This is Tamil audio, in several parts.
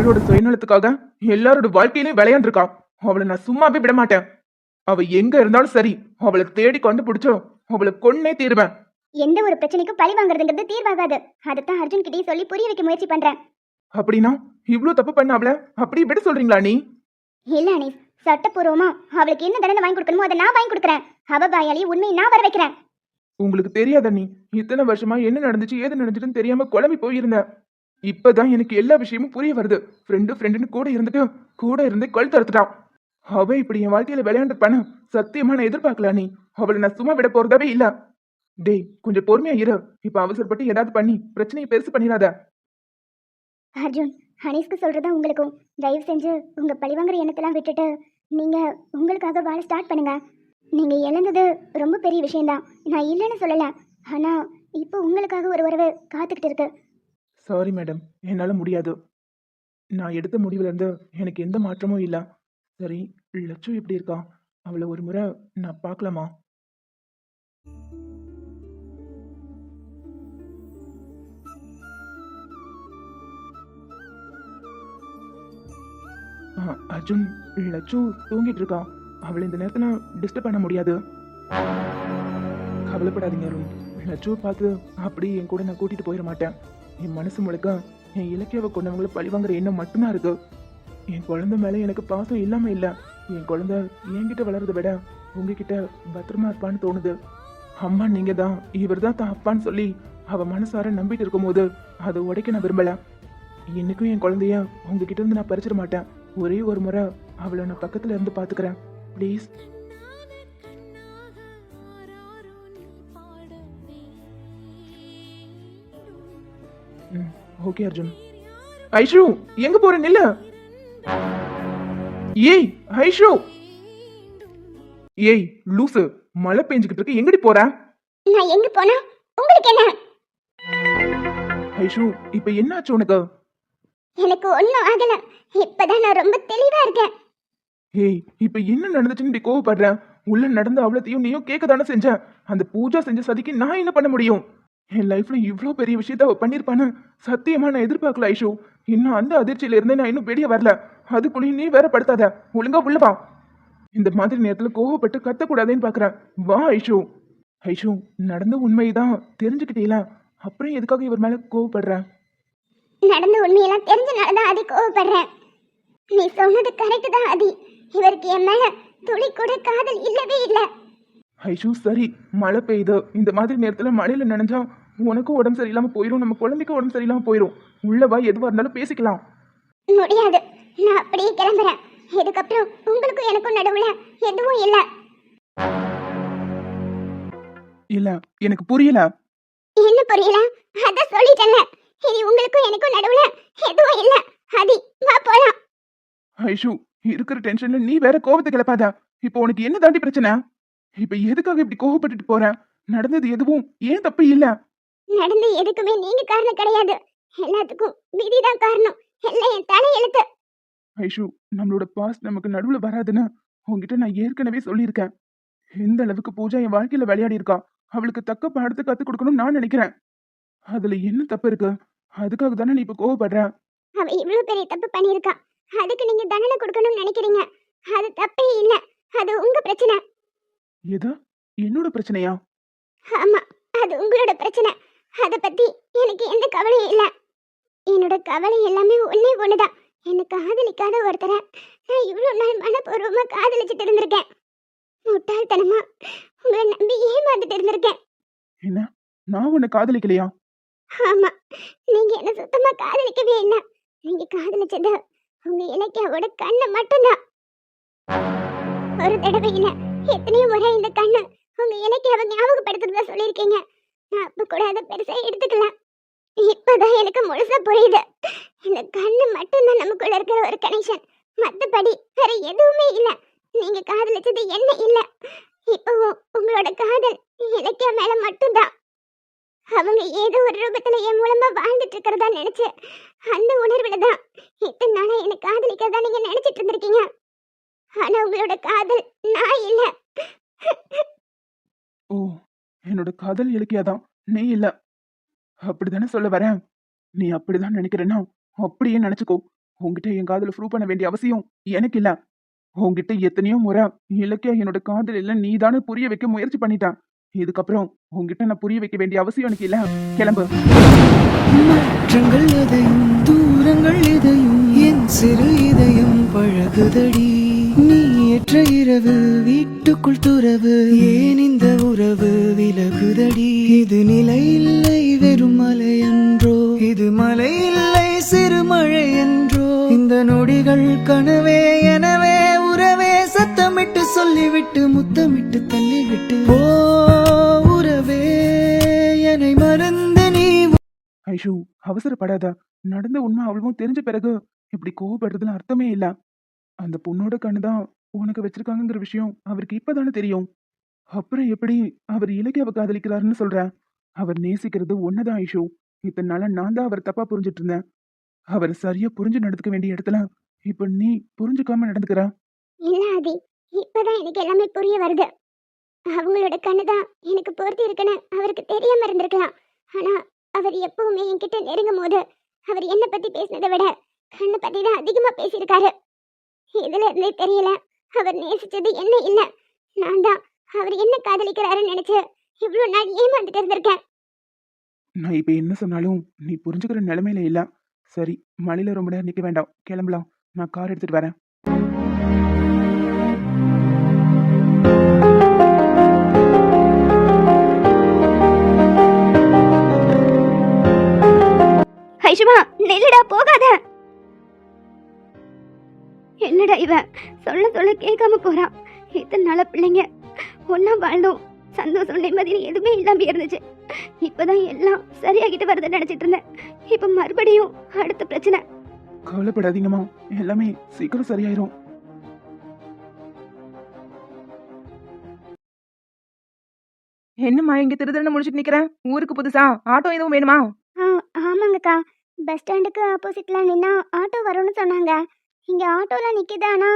அவளோட சுயநலத்துக்காக எல்லாரோட வாழ்க்கையிலயும் விளையாண்டுருக்கா. அவளை நான் சும்மாவே விட மாட்டேன். அவ எங்க இருந்தாலும் சரி, அவளை தேடி கண்டுபிடிச்சோ அவளை கொன்னே தீருவேன். எந்த ஒரு பிரச்சனைக்கும் பழி வாங்குறதுங்கிறது தீர்வாகாது. அதைத்தான் அர்ஜுன் கிட்டயும் சொல்லி புரிய வைக்க முயற்சி பண்றேன். அப்படின்னா இவ்ளோ தப்பு பண்ண அவளை அப்படி விட சொல்றீங்களா நீ? இல்ல அனீஸ், சட்டப்பூர்வமா அவளுக்கு என்ன தண்டனை வாங்கி கொடுக்கணுமோ அதை நான் வாங்கி கொடுக்குறேன். அவ வாயாளி உண்மையை நான் வர வைக்கிறேன். உங்களுக்கு தெரியாத நீ இத்தனை வருஷமா என்ன நடந்துச்சு ஏது நடந்துச்சுன்னு தெரியாம குழம்பி போயிருந்த. இப்பதான் எனக்கு எல்லா விஷயமும் புரிய வருது. ஃப்ரெண்டுன்னு கூட இருந்துட்டு கூட இருந்து கல் தடுத்துட்டான். அவ இப்படி என் வாழ்க்கையில விளையாண்டுப்பானு சத்தியமா நான் எதிர்பார்க்கல. நீ அவளை நான் சும்மா விட போறதாவே இல்ல. டேய் கொஞ்சம் பொறுமையா இரு. இப்ப அவசரப்பட்டு ஏதாவது பண்ணி பிரச்சனையை பெருசு பண்ணிடாத. அர்ஜுன், அனீஸ்க்கு சொல்றதா உங்களுக்கும். தயவு செஞ்சு உங்க பழிவாங்குற எண்ணத்தெல்லாம் விட்டுட்டு நீங்க உங்களுக்காக வாழ ஸ்டார்ட் பண்ணுங்க. நீங்க இழந்தது ரொம்ப பெரிய விஷயம்தான், நான் இல்லைன்னு சொல்லல. ஆனா இப்போ உங்களுக்காக ஒரு உறவு காத்துக்கிட்டு இருக்கு. சாரி மேடம், என்னால முடியாது. நான் எடுத்த முடிவுல இருந்து எனக்கு எந்த மாற்றமும் இல்ல. சரி, லட்சு எப்படி இருக்கா? அவளை ஒரு முறை நான் பார்க்கலாமா? அர்ஜுன், லட்சு தூங்கிட்டு இருக்கா. அவளை இந்த நேரத்துல டிஸ்டர்ப் பண்ண முடியாது. கவலைப்படாதீங்க அருண். லட்சுவை பார்த்து அப்படி என் கூட நான் கூட்டிட்டு போயிட மாட்டேன். என் மனசு முழுக்க என் இலக்கியாவை கொண்டவங்களை பழிவாங்குற எண்ணம் மட்டும்தான் இருக்கு. என் குழந்தை மேல எனக்கு பாசம் இல்லாம இல்ல. என் குழந்தை என்கிட்ட வளர்றதை விட உங்ககிட்ட பத்திரமா இருப்பான்னு தோணுது. அம்மா நீங்க தான், இவர் தான் தான் அப்பான்னு சொல்லி அவ மனசார நம்பிட்டு இருக்கும் போது அதை உடைக்க நான் விரும்பல. இன்னைக்கும் என் குழந்தைய உங்ககிட்ட இருந்து நான் பறிச்சிட மாட்டேன். ஒரே ஒரு முறை அவளை நான் பக்கத்துல இருந்து பாத்துக்கிறேன் ப்ளீஸ். ஓகே அர்ஜுன். ஐஷு எங்க போற? நில்ல. ஏய் ஐஷு. ஏய் லூசு, மழை பெஞ்சுக்கிட்டு இருக்கு, எங்கடி போற? நான் எங்க போனா உங்களுக்கு என்ன? ஐஷு இப்ப என்னாச்சு உனக்கு? எனக்கு ஒண்ணும் ஆகல. இப்பதான் நான் ரொம்ப தெளிவா இருக்கேன். ஏய் இப்ப என்ன நடந்துச்சுன்னு இப்படி கோவப்படுற? உள்ள நடந்த அவ்வளத்தையும் நீயும் கேட்க தானே செஞ்ச. அந்த பூஜா செஞ்ச சதிக்கு நான் என்ன பண்ண முடியும்? என் லைஃப்ல இவ்ளோ பெரிய விஷயத்த அவ பண்ணிருப்பான்னு சத்தியமா நான் எதிர்பார்க்கல ஐஷு. இன்னும் அந்த அதிர்ச்சியில இருந்தே நான் இன்னும் வெளியே வரல. அதுக்குள்ளேயும் நீ வேற படுத்தாத. ஒழுங்கா உள்ள வா. இந்த மாதிரி நேரத்துல கோவப்பட்டு கத்தக்கூடாதுன்னு பாக்குறேன். வா ஐஷு. ஐஷு நடந்த உண்மைதான் தெரிஞ்சுக்கிட்டீங்களா? அப்புறம் எதுக்காக இவர் மேல கோவப்படுற? நடந்த உண்மையெல்லாம் தெரிஞ்சனாலதான் அதி கோவப்படுறேன். நீ சொன்னது கரெக்ட் தான் அதி. இவருக்கு என் மேல துளி கூட காதல் இல்லவே இல்ல. ஐஷு சரி, மழை பெய்யுது. இந்த மாதிரி நேரத்துல மழையில நனைஞ்சா உனக்கும் உடம்பு சரியில்லாம போயிடும், நம்ம குழந்தைக்கும் உடம்பு சரியில்லாம போயிடும். உள்ளவா, எதுவா இருந்தாலும் பேசிக்கலாம். முடியாது, நான் அப்படியே கிளம்புறேன். இதுக்கப்புறம் உங்களுக்கும் எனக்கும் நடுவுல எதுவும் இல்ல. இல்ல எனக்கு புரியல. என்ன புரியல? அத சொல்லிட்டேன்ல. இனி உங்களுக்கும் எனக்கும் நடுவுல எதுவும் இல்ல. அதி வா போலாம். ஐஷு இருக்கிற டென்ஷன்ல நீ வேற கோபத்தை கிளப்பாத. இப்போ உனக்கு என்ன தாண்டி பிரச்சனை? இப்ப எதுக்காக இப்படி கோவப்பட்டுட்டு போற? நடந்தது எதுவும் ஏன் தப்பு இல்ல. நடந்த எதுக்குமே நீங்க காரணம் கிடையாது. எல்லாத்துக்கும் விதிதான் காரணம். எல்லாம் என் தலை எழுத்து. ஐஷு நம்மளோட பாஸ்ட் நமக்கு நடுவுல வராதுன்னு உன்கிட்ட நான் ஏற்கனவே சொல்லியிருக்கேன். எந்த அளவுக்கு பூஜா என் வாழ்க்கையில விளையாடி இருக்கா, அவளுக்கு தக்க பாடத்தை கத்து கொடுக்கணும்னு நான் நினைக்கிறேன். அதுல என்ன தப்பு இருக்கு? அதுக்காக தானே நீ இப்ப கோவப்படுற? அவ இவ்வளவு பெரிய தப்பு பண்ணிருக்கா. அதுக்கு நீங்க தண்டனை கொடுக்கணும்னு நினைக்கிறீங்க. அது தப்பே இல்ல. அது உங்க பிரச்சனை. எது என்னோட பிரச்சனையா? ஆமா, அது உங்களோட பிரச்சனை. அத பத்தி எனக்கு எந்த கவலையும் இல்ல. என்னோட கவலை எல்லாமே ஒண்ணே ஒண்ணுதான். என்ன காதலிக்காத ஒருத்தரை நான் இவ்வளவு நாள் மனப்பூர்வமா காதலிச்சுட்டு இருந்திருக்கேன். முட்டாள்தனமா உங்களை நம்பி ஏமாந்துட்டு இருந்திருக்கேன். என்ன, நான் உன்னை காதலிக்கலையா? ஆமா, நீங்க என்ன சுத்தமா காதலிக்கவே இல்லை. நீங்க காதலிச்சது உங்க இலக்கியாவோட கண்ணை மட்டும்தான். ஒரு தடவை இல்ல, எத்தனையோ முறை இந்த கண்ணு உங்க இலக்கியாவை ஞாபகப்படுத்துறதா சொல்லியிருக்கீங்க. நான் அப்ப கூட அதை பெருசா எடுத்துக்கல. இப்பதான் எனக்கு முழுசா புரியுது. இந்த கண்ணு மட்டும்தான் நமக்குள்ள இருக்கிற ஒரு கனெக்ஷன். மத்தபடி வேற எதுவுமே இல்ல. நீங்க காதலிச்சது என்ன இல்ல. இப்பவும் உங்களோட காதல் இலக்கியா மேல மட்டும்தான். அவங்க ஏதோ ஒரு ரூபத்துல என் மூலமா வாழ்ந்துட்டு இருக்கிறதா நினைச்சு அந்த உணர்வுல தான் இத்தனை நாளா என்ன காதலிக்கிறதா நீங்க நினைச்சிட்டு இருந்திருக்கீங்க. ஆனா உங்களோட காதல் நான் இல்ல. ஓ, என்னோட காதல் இலக்கியாதான், நீ இல்ல. அப்படிதானே சொல்ல வரேன்? நீ அப்படிதான் நினைக்கிறேன்னா அப்படியே நினைச்சுக்கோ. உன்கிட்ட என் காதல ப்ரூவ் பண்ண வேண்டிய அவசியம் எனக்கு இல்ல. உன்கிட்ட எத்தனையோ முறை இலக்கியா என்னோட காதல் இல்ல நீதானே புரிய வைக்க முயற்சி பண்ணிட்டான். இதுக்கப்புறம் உன்கிட்ட நான் புரிய வைக்க வேண்டிய அவசியம் எனக்கு இல்ல. கிளம்பு. மாற்றங்கள் எதையும் தூரங்கள் எதையும் என் சிறு இதயம் பழகுதடி. நீ ஏற்ற இரவு வீட்டுக்குள் துறவு ஏன் இந்த உறவு விலகுதடி. இது நிலை இல்லை வெறும் மலை என்றோ, இது மலை இல்லை சிறு மழை என்றோ. இந்த நொடிகள் கனவே எனவே உறவே சத்தமிட்டு சொல்லிவிட்டு முத்தமிட்டு தள்ளிவிட்டு ஓ உறவே என்னை மறந்து நீ. ஐஷு, அவசரப்படாத. நடந்த உண்மை அவ்வளவும் தெரிஞ்ச பிறகு இப்படி கோவப்படுறதுல அர்த்தமே இல்ல. அந்த பொண்ணோட கண்ணுதான் உனக்கு வச்சிருக்காங்கங்கிற விஷயம் அவருக்கு இப்பதானே தெரியும். அப்புறம் எப்படி அவர் இலக்கியாவை காதலிக்கிறாருன்னு சொல்ற? அவர் நேசிக்கிறது ஒன்னதான் ஐஷு. இத்தனை நாளா நான் தான் அவர் தப்பா புரிஞ்சிட்டு இருந்தேன். அவர் சரியா புரிஞ்சு நடந்துக்க வேண்டிய இடத்துல இப்ப நீ புரிஞ்சுக்காம நடந்துக்கிற. இல்ல ஆதி, இப்பதான் எனக்கு எல்லாமே புரிய வருது. அவங்களோட கண்ணுதான் எனக்கு பொருத்தி இருக்குன்னு அவருக்கு தெரியாம இருந்திருக்கலாம். ஆனா அவர் எப்பவுமே என்கிட்ட நெருங்கும் போது அவர் என்ன பத்தி பேசினதை விட கண்ணை பத்தி தான் அதிகமா பேசியிருக்காரு. இதுல இருந்தே தெரியல அவர் நேசிச்சது என்ன இல்ல, நான் தான் அவர் என்ன காதலிக்கிறாருன்னு நினைச்சு இவ்வளவு நாள் ஏமாந்துட்டு இருந்திருக்கேன். நான் இப்ப என்ன சொன்னாலும் நீ புரிஞ்சுக்கிற நிலைமையில இல்ல. சரி, மழையில ரொம்ப நேரம் நிக்க வேண்டாம், கிளம்பலாம். நான் கார் எடுத்துட்டு வரேன். ஐஷுமா, நெல்லுடா, போகாத. என்னடா இவன் சொல்ல சொல்ல கேட்காம போறான். இத்தனை நாள பிள்ளைங்க ஒன்னா வாழ்ந்தோம், சந்தோஷம் நிம்மதி எதுவுமே இல்லாம இருந்துச்சு. இப்பதான் எல்லாம் சரியாகிட்டு வருதுன்னு நினைச்சிட்டு இருந்தேன். இப்ப மறுபடியும் அடுத்த பிரச்சனை. கவலைப்படாதீங்கம்மா, எல்லாமே சீக்கிரம் சரியாயிரும். என்னம்மா இங்க திருதிருன்னு முடிச்சிட்டு நிக்கிறேன்? ஊருக்கு புதுசா? ஆட்டோ எதுவும் வேணுமா? ஆமாங்கக்கா, பஸ் ஸ்டாண்டுக்கு ஆப்போசிட்ல நின்னா ஆட்டோ வரும்னு சொன்னாங்க. இங்க ஆட்டோல நிக்குது, ஆனா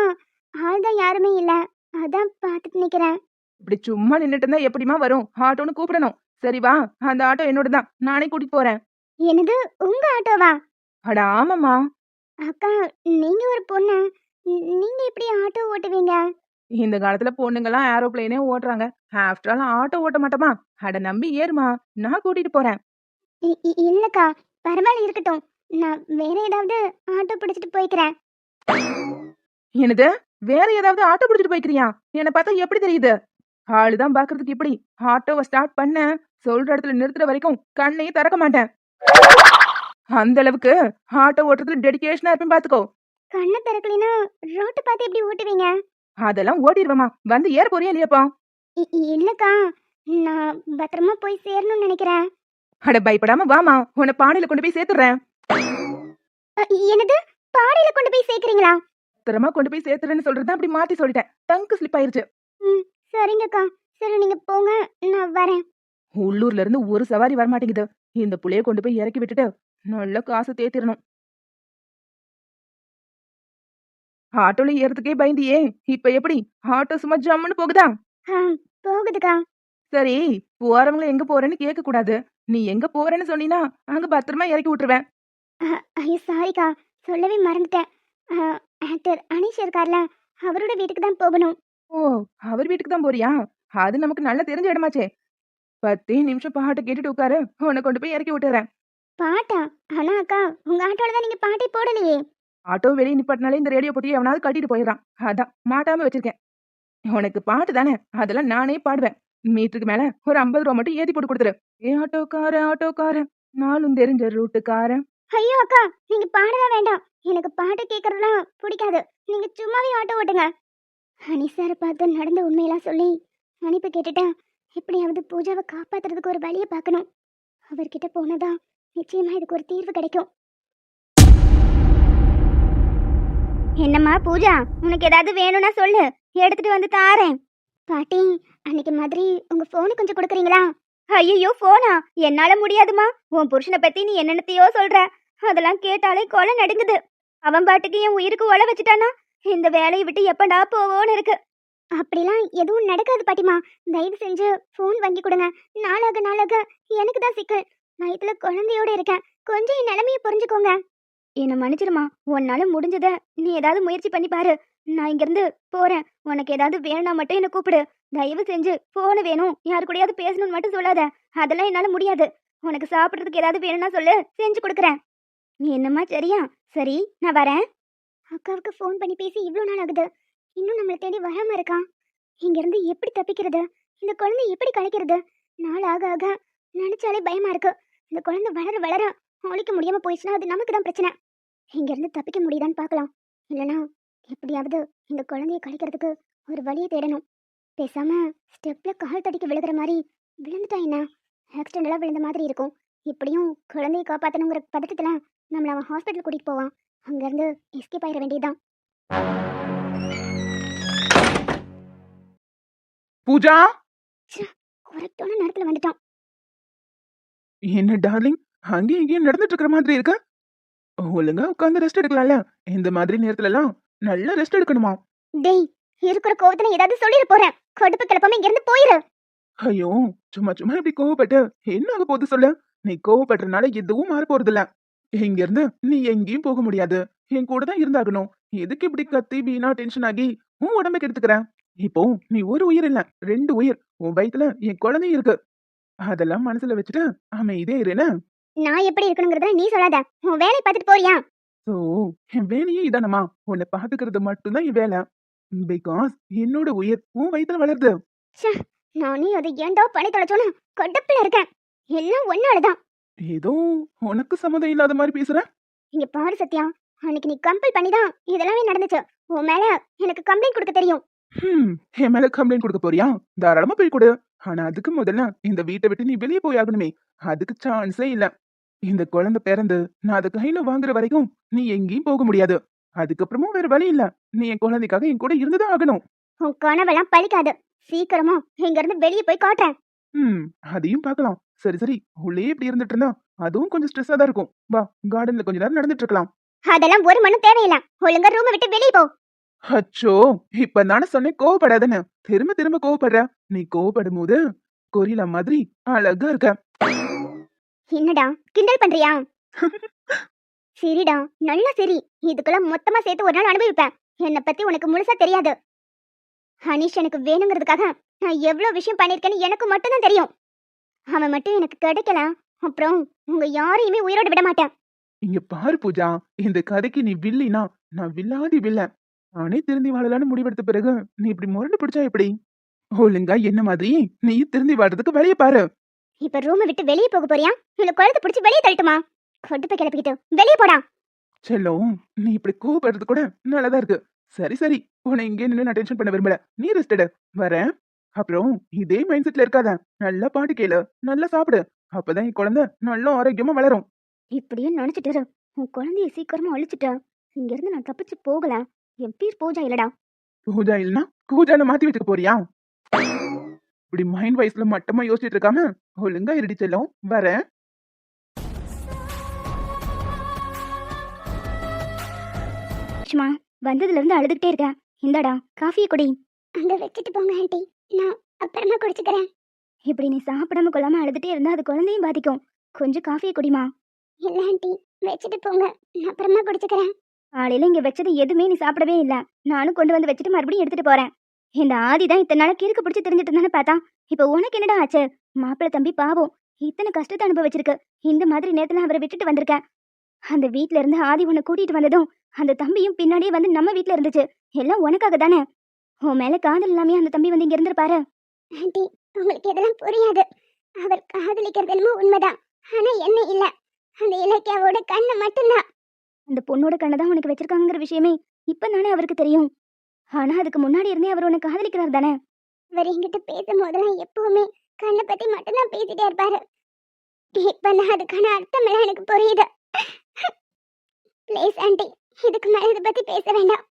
ஆள் தான் யாருமே இல்ல. அதான் பார்த்துட்டு நிக்கிறேன். இப்படி சும்மா நின்னுட்டு இருந்தா எப்படிமா வரும்? ஆட்டோன்னு கூப்பிடணும். சரி வா, அந்த ஆட்டோ என்னோடதான், நானே கூட்டிட்டு போறேன். என்னது, உங்க ஆட்டோவா? அட ஆமாம்மா. அக்கா, நீங்க ஒரு பொண்ணு, நீங்க எப்படி ஆட்டோ ஓட்டுவீங்க? இந்த காலத்துல பொண்ணுங்கெல்லாம் ஏரோப்ளேனே ஓட்டுறாங்க. ஆஃப்டர் ஆல் ஆட்டோ ஓட்ட மாட்டோமா? அட நம்பி ஏறுமா, நான் கூட்டிட்டு போறேன். இல்லக்கா, பரவாயில்ல இருக்கட்டும். நான் வேற ஏதாவது ஆட்டோ பிடிச்சிட்டு போய்க்கிறேன். என்னது, வேற ஏதாவது ஆட்டோ பிடிச்சிட்டு போய்க்கிறியா? என்னை பார்த்தா எப்படி தெரியுது? ஆளுதான் பாக்குறதுக்கு இப்படி. ஆட்டோவை ஸ்டார்ட் பண்ண, சொல்ற இடத்துல நிறுத்துற வரைக்கும் கண்ணையே திறக்க மாட்டேன். அந்த அளவுக்கு ஆட்டோ ஓட்டுறதுல டெடிகேஷனா இருப்பேன் பாத்துக்கோ. கண்ணை திறக்கலைன்னா ரோட்டை பார்த்து எப்படி ஓட்டுவீங்க? அதெல்லாம் ஓட்டிடுவேமா. வந்து ஏற போறியா இல்லையாப்பா? இல்லக்கா, நான் பத்திரமா போய் சேரணும்னு நினைக்கிறேன். அட பயப்படாம வாமா, உன்னை பானையில கொண்டு போய் சேர்த்துறேன். என்னது, பாடையில கொண்டு போய் சேர்க்கறீங்களா? பத்திரமா கொண்டு போய் சேர்த்துறேன்னு சொல்றதா அப்படி மாத்தி சொல்லிட்டேன். டங்கு ஸ்லிப் ஆயிருச்சு. சரிங்கக்கா, சரி நீங்க போங்க, நான் வரேன். உள்ளூர்ல இருந்து ஒரு சவாரி வரமாட்டேங்குது. இந்த புள்ளைய கொண்டு போய் இறக்கி விட்டுட்டு நல்ல காசு தேத்திரணும். ஆட்டோல ஏறதுக்கே பயந்தியே, இப்ப எப்படி ஆட்டோ சும்மா ஜம்முன்னு போகுதா? போகுதுக்கா. சரி, போறவங்கள எங்க போறேன்னு கேட்க கூடாது. நீ எங்க போறேன்னு சொன்னீனா அங்க பத்திரமா இறக்கி விட்டுருவேன். ஐயோ சாரிக்கா, சொல்லவே மறந்துட்டேன். ஆக்டர் அனீஷ் இருக்கார்ல, அவரோட வீட்டுக்கு தான் போகணும். ஓ, அவர் வீட்டுக்கு தான் போறியா? அது நமக்கு நல்லா தெரிஞ்ச இடமாச்சே. 10 நிமிஷம் பாட்டு கேட்டுட்டு உட்காரு, உன்னை கொண்டு போய் இறக்கி விட்டுறேன். பாட்டா? ஆனா அக்கா, உங்க ஆட்டோல தான் நீங்க பாட்டே போடலையே. ஆட்டோ வெளியே நிப்பாட்டினாலே இந்த ரேடியோ போட்டி எவனாவது கட்டிட்டு போயிடுறான். அதான் மாட்டாம வச்சிருக்கேன். உனக்கு பாட்டு தானே, அதெல்லாம் நானே பாடுவேன். மீட்டருக்கு மேல ஒரு 50 ரூபா மட்டும் ஏத்தி போட்டு கொடுத்துரு. ஏ ஆட்டோக்காரன், நானும் தெரிஞ்ச ரூட்டுக்காரன். ஐயோ அக்கா, நீங்க பாடலாம் வேண்டாம். எனக்கு பாட்டு கேட்கறதுலாம் பிடிக்காது. நீங்க சும்மாவே ஆட்டோ ஓட்டுங்க. அனீஷ் சாரை பார்த்து நடந்த உண்மையெல்லாம் சொல்லி மன்னிப்பு கேட்டுட்டா எப்படியாவது பூஜாவை காப்பாத்துறதுக்கு ஒரு வழியை பார்க்கணும். அவர்கிட்ட போனதா நிச்சயமா இதுக்கு ஒரு தீர்வு கிடைக்கும். என்னம்மா பூஜா, உனக்கு ஏதாவது வேணும்னா சொல்லு, எடுத்துட்டு வந்து தாரேன். பாட்டி, அன்னைக்கு மாதிரி உங்க போனு கொஞ்சம் கொடுக்குறீங்களா? ஐயோ போனா? என்னால முடியாதுமா. உன் புருஷனை பத்தி நீ என்னென்னத்தையோ சொல்ற, அதெல்லாம் கேட்டாலே கொலை நடுங்குது. அவன் பாட்டுக்கு என் உயிருக்கு ஒலை வச்சுட்டானா இந்த வேலையை விட்டு எப்படா போவோன்னு இருக்கு. அப்படிலாம் எதுவும் நடக்காது பாட்டிமா. தயவு செஞ்சு போன் வாங்கி கொடுங்க. நாளாக நாளாக எனக்கு தான் சிக்கல். வயிற்றுல குழந்தையோட இருக்கேன். கொஞ்சம் என் நிலைமையை புரிஞ்சுக்கோங்க. என்ன மன்னிச்சிருமா. உன்னால முடிஞ்சத நீ ஏதாவது முயற்சி பண்ணி பாரு. நான் இங்கிருந்து போறேன். உனக்கு ஏதாவது வேணும்னா மட்டும் என்ன கூப்பிடு. தயவு செஞ்சு போன் வேணும், யாரு கூடயாவது பேசணும்னு மட்டும் சொல்லாத. அதெல்லாம் என்னால முடியாது. உனக்கு சாப்பிடுறதுக்கு ஏதாவது வேணும்னா சொல்லு, செஞ்சு கொடுக்குறேன். நீ என்னம்மா சரியா? சரி, நான் வரேன். அக்காவுக்கு ஃபோன் பண்ணி பேசி இவ்வளோ நாள் ஆகுது. இன்னும் நம்மளை தேடி வராம இருக்கான். இங்கிருந்து எப்படி தப்பிக்கிறது? இந்த குழந்தை எப்படி கலைக்கிறது? நாள் ஆக ஆக நினைச்சாலே பயமா இருக்கு. இந்த குழந்தை வளர வளர அவளிக்க முடியாம போயிடுச்சுன்னா அது நமக்கு தான் பிரச்சனை. இங்கிருந்து தப்பிக்க முடியுதான்னு பார்க்கலாம். இல்லைனா எப்படியாவது இந்த குழந்தைய கலைக்கிறதுக்கு ஒரு வழியை தேடணும். பேசாம ஸ்டெப்ல கால் தடிக்க விழுகிற மாதிரி விழுந்துட்டா என்ன? ஆக்சிடென்டெல்லாம் விழுந்த மாதிரி இருக்கும். இப்படியும் குழந்தையை காப்பாற்றணுங்கிற பதட்டத்துல நம்மளை அவன் ஹாஸ்பிட்டல் கூட்டிட்டு போவான். அங்கிருந்து எஸ்கேப் ஆயிட வேண்டியதுதான். பூஜா, கரெக்டான நேரத்துல வந்துட்டான். என்ன டார்லிங், அங்கேயும் இங்கேயும் நடந்துட்டு இருக்கிற மாதிரி இருக்கு. ஒழுங்கா உட்காந்து ரெஸ்ட் எடுக்கலாம்ல. இந்த மாதிரி நேரத்துல எல்லாம் நல்லா ரெஸ்ட் எடுக்கணுமா? டேய், இருக்கிற கோவத்துல ஏதாவது சொல்லிட போறேன். கடுப்பு கிளப்பாம இங்க இருந்து போயிரு. ஐயோ, சும்மா சும்மா இப்படி கோவப்பட்டு என்ன ஆக போகுது சொல்லு. நீ கோவப்படுறதுனால எதுவும் மாற போறது இல்ல. இங்க இருந்து நீ எங்கேயும் போக முடியாது. என் கூட தான் இருந்தாகணும். எதுக்கு இப்படி கத்தி வீணா டென்ஷன் ஆகி உன் உடம்புக்கு எடுத்துக்கிற? இப்போ நீ ஒரு உயிர் இல்ல, 2 உயிர். உன் வயித்துல என் குழந்தை இருக்கு. அதெல்லாம் மனசுல வச்சுட்டு அமைதியா இருன்னு. நான் எப்படி இருக்கணுங்கிறத நீ சொல்லாத. உன் வேலையை பார்த்துட்டு போறியா? ஓ, என் வேலையே இதானமா? உன்னை பாத்துக்கிறது மட்டும்தான் என் வேலை. பிகாஸ் என்னோட உயிர் உன் வயித்துல வளருது. நானே அதை ஏண்டா பண்ணி தொலைச்சோன்னு கடுப்புல இருக்கேன். எல்லாம் ஒன்னாலதான். ஏதோ உனக்கு சம்மதம் இல்லாத மாதிரி பேசுற. இங்க பாரு சத்யா, அன்னைக்கு நீ கம்பல் பண்ணிதான் இதெல்லாமே நடந்துச்சு. உன் மேல எனக்கு கம்ப்ளைண்ட் கொடுக்க தெரியும். என் மேல கம்ப்ளைண்ட் கொடுக்க போறியா? தாராளமா போய் கொடு. ஆனா அதுக்கு முதல்ல இந்த வீட்டை விட்டு நீ வெளியே போய் ஆகணுமே. அதுக்கு சான்ஸே இல்ல. இந்த குழந்தை பிறந்து நான் அதை கையில வாங்குற வரைக்கும் நீ எங்கேயும் போக முடியாது. அதுக்கப்புறமும் வேற வழி இல்ல. நீ என் குழந்தைக்காக என் கூட இருந்துதான் ஆகணும். உன் கனவெல்லாம் பழிக்காது. சீக்கிரமா இங்க இருந்து வெளியே போய் காட்டுறேன். அதையும் பார்க்கலாம். சரி சரி, உள்ளே இப்படி இருந்துட்டு இருந்தா அதுவும் கொஞ்சம் ஸ்ட்ரெஸ்ஸா தான் இருக்கும். வா, கார்டன்ல கொஞ்ச நேரம் நடந்துட்டு இருக்கலாம். அதெல்லாம் ஒரு மண்ணும் தேவையில்லை. ஒழுங்கா ரூமை விட்டு வெளியே போ. அச்சோ, இப்ப நானே சொன்னேன் கோவப்படாதன்னு. திரும்ப திரும்ப கோவப்படுற. நீ கோவப்படும் போது கொரிலா மாதிரி அழகா இருக்க. என்னடா கிண்டல் பண்றியா? சரிடா, நல்லா சரி. இதுக்கெல்லாம் மொத்தமா சேர்த்து ஒரு நாள் அனுபவிப்பேன். என்னை பத்தி உனக்கு முழுசா தெரியாது. ஹனீஷ் எனக்கு வேணுங்கிறதுக்காக நான் எவ்வளவு விஷயம் பண்ணிருக்கேன்னு எனக்கு மட்டும்தான் தெரியும். அவன் மட்டும் எனக்கு கிடைக்கல, அப்புறம் உங்க யாரையுமே உயிரோட விட மாட்டேன். இங்க பாரு பூஜா, இந்த கதைக்கு நீ வில்லினா நான் வில்லாதி வில்ல. நானே திருந்தி வாழலான்னு முடிவெடுத்த பிறகு நீ இப்படி முரண்டு பிடிச்சா எப்படி? ஒழுங்கா என்ன மாதிரி நீ திருந்தி வாழறதுக்கு வெளியே பாரு. இப்ப ரூமை விட்டு வெளியே போக போறியா, இல்ல குழந்தை பிடிச்சி வெளியே தள்ளட்டுமா? கொட்டுப்பை கிளப்பிக்கிட்டு வெளியே போடா. செல்லம், நீ இப்படி கோவப்படுறது கூட நல்லதா இருக்கு. சரி சரி, உன்னை இங்கே நின்று நான் டென்ஷன் பண்ண விரும்பல. நீ ரெஸ்ட் எடு, வரேன். அப்புறம் இதே மைண்ட் செட்ல இருக்காத. நல்லா பாட்டு கேளு, நல்லா சாப்பிடு. அப்பதான் என் குழந்தை நல்லா ஆரோக்கியமா வளரும். இப்படியும் நினைச்சிட்டு இரு. உன் குழந்தைய சீக்கிரமா அழிச்சிட்ட. இங்க இருந்து நான் தப்பிச்சு போகல. என் பேர் பூஜா இல்லடா. பூஜா இல்லனா கூஜான்னு மாத்தி வச்சுக்க போறியா? இப்படி மைண்ட் வைஸ்ல மட்டமா யோசிச்சுட்டு இருக்காம ஒழுங்கா இருடி செல்லம், வரேன். சும்மா வந்ததுல இருந்து அழுதுகிட்டே இருக்கேன். இந்தாடா காஃபியை குடி. அங்க வச்சுட்டு போங்க ஆண்டி, நான் அப்புறமா குடிச்சுக்கிறேன். இப்படி நீ சாப்பிடாம கொள்ளாம அழுதுட்டே இருந்தா அது குழந்தையும் பாதிக்கும். கொஞ்சம் காஃபியை குடிமா. இல்ல ஆண்டி, வச்சுட்டு போங்க, நான் அப்புறமா குடிச்சுக்கிறேன். காலையில இங்க வச்சது எதுவுமே நீ சாப்பிடவே இல்ல. நானும் கொண்டு வந்து வச்சுட்டு மறுபடியும் எடுத்துட்டு போறேன். இந்த ஆதிதான் இத்தனை நாள கிறுக்கு பிடிச்சி தெரிஞ்சிட்டு இருந்தானே பார்த்தா, இப்ப உனக்கு என்னடா ஆச்சு? மாப்பிள்ளை தம்பி பாவம் இத்தனை கஷ்டத்தை அனுபவிச்சிருக்கு. இந்த மாதிரி நேரத்துல அவரை விட்டுட்டு வந்திருக்கேன். அந்த வீட்ல இருந்து ஆதி உன்னை கூட்டிட்டு வந்ததும் அந்த தம்பியும் பின்னாடியே வந்து நம்ம வீட்ல இருந்துச்சு. எல்லாம் உனக்காக தானே. உன் மேல காதல் இல்லாமே அந்த தம்பி வந்து இங்க இருந்திருப்பாரு. ஆண்டி, உங்களுக்கு இதெல்லாம் புரியாது. அவர் காதலிக்கிறது என்னமோ உண்மைதான், ஆனா என்ன இல்ல. அந்த இலக்கியாவோட கண்ணு மட்டும்தான். அந்த பொண்ணோட கண்ணை தான் உனக்கு வச்சிருக்காங்கிற விஷயமே இப்ப தானே அவருக்கு தெரியும். ஆனா அதுக்கு முன்னாடி இருந்தே அவர் உனக்கு காதலிக்கிறார் தானே. அவர் என்கிட்ட பேசும்போதெல்லாம் எப்பவுமே கண்ணை பத்தி மட்டும்தான் பேசிட்டே இருப்பாரு. இப்ப நான் அதுக்கான அர்த்தம் எல்லாம் எனக்கு புரியுது. ப்ளீஸ் ஆண்டி, இதுக்கு மேல இதை பத்தி பேச வேண்டாம்.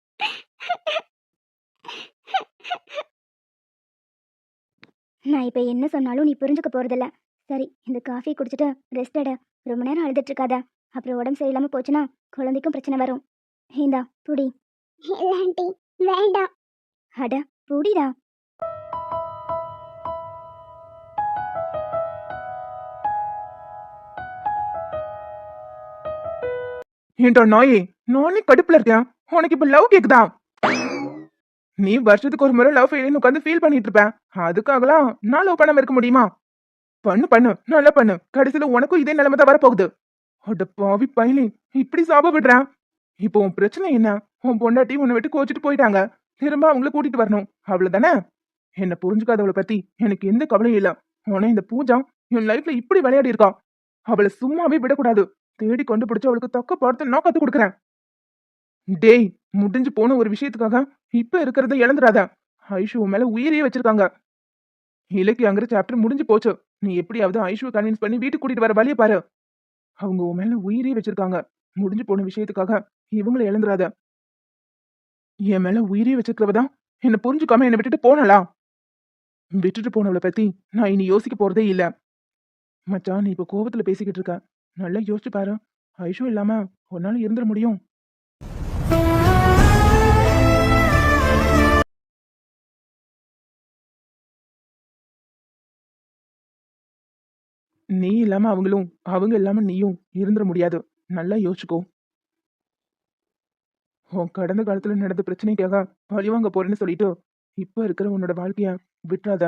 நான் இப்ப என்ன சொன்னாலும் நீ புரிஞ்சுக்க போறதில்ல. சரி, இந்த காஃபி குடிச்சிட்டு ரெஸ்ட் எடு. ரொம்ப நேரம் அழுதுட்டு இருக்காத. அப்புறம் உடம்பு சரியில்லாம போச்சுன்னா குழந்தைக்கும் பிரச்சனை வரும். இந்தா புடி. இல்ல ஆண்டி, வேண்டாம். அட புடிடா. ஏன்டா நாயே, நானே கடுப்புல இருக்கேன். உனக்கு இப்ப லவ் கேக்குதா? நீ வருஷத்துக்கு ஒரு முறை லவ் ஃபெயிலியர்னு உட்காந்து ஃபீல் பண்ணிட்டு இருப்பேன். அதுக்காகலாம் நான் லவ் பண்ணாம இருக்க முடியுமா? பண்ணு பண்ணு, நல்லா பண்ணு. கடைசியில உனக்கும் இதே நிலைமை தான் வரப்போகுது. அட பாவி பயலே, இப்படி சாபப்படுறான். இப்போ உன் பிரச்சனை என்ன? உன் பொண்டாட்டி உன்னை விட்டு கோச்சிட்டு போயிட்டாங்க. திரும்ப அவங்கள கூட்டிட்டு வரணும், அவ்வளவுதானே? என்ன புரிஞ்சுக்காதவளை பத்தி எனக்கு எந்த கவலையும் இல்ல. ஆனா இந்த பூஜா என் லைஃப்ல இப்படி விளையாடி இருக்கா. அவளை சும்மாவே விடக்கூடாது. தேடி கண்டுபிடிச்சு அவளுக்கு தக்க பார்த்து நான் கத்து கொடுக்குறேன். டேய், முடிஞ்சு போன ஒரு விஷயத்துக்காக இப்ப இருக்கிறத இழந்துடாத. ஐஷு உன் மேல உயிரையே வச்சிருக்காங்க. இலக்கியங்கிற சாப்டர் முடிஞ்சு போச்சு. நீ எப்படியாவது ஐஷுவை கன்வின்ஸ் பண்ணி வீட்டுக்கு கூட்டிட்டு வர வழியை பாரு. அவங்க உன் மேல உயிரே வச்சிருக்காங்க. முடிஞ்சு போன விஷயத்துக்காக இவங்களை இழந்துடாத. என் மேல உயிரே வச்சிருக்கிறவதான் என்ன புரிஞ்சுக்காம என்னை விட்டுட்டு போனலா? விட்டுட்டு போனவளை பத்தி நான் இனி யோசிக்க போறதே இல்ல. மச்சான், நீ இப்ப கோவத்துல பேசிக்கிட்டு இருக்க. நல்லா யோசிச்சு பாரு. ஐஷு இல்லாம உன்னால இருந்துட முடியும்? நீ இல்லாம அவங்களும், அவங்க இல்லாம நீயும் இருந்துட முடியாது. நல்லா யோசிச்சுக்கோ. உன் கடந்த காலத்துல நடந்த பிரச்சனைக்காக பழிவாங்க போறேன்னு சொல்லிட்டு இப்ப இருக்கிற உன்னோட வாழ்க்கைய விட்டுறாத.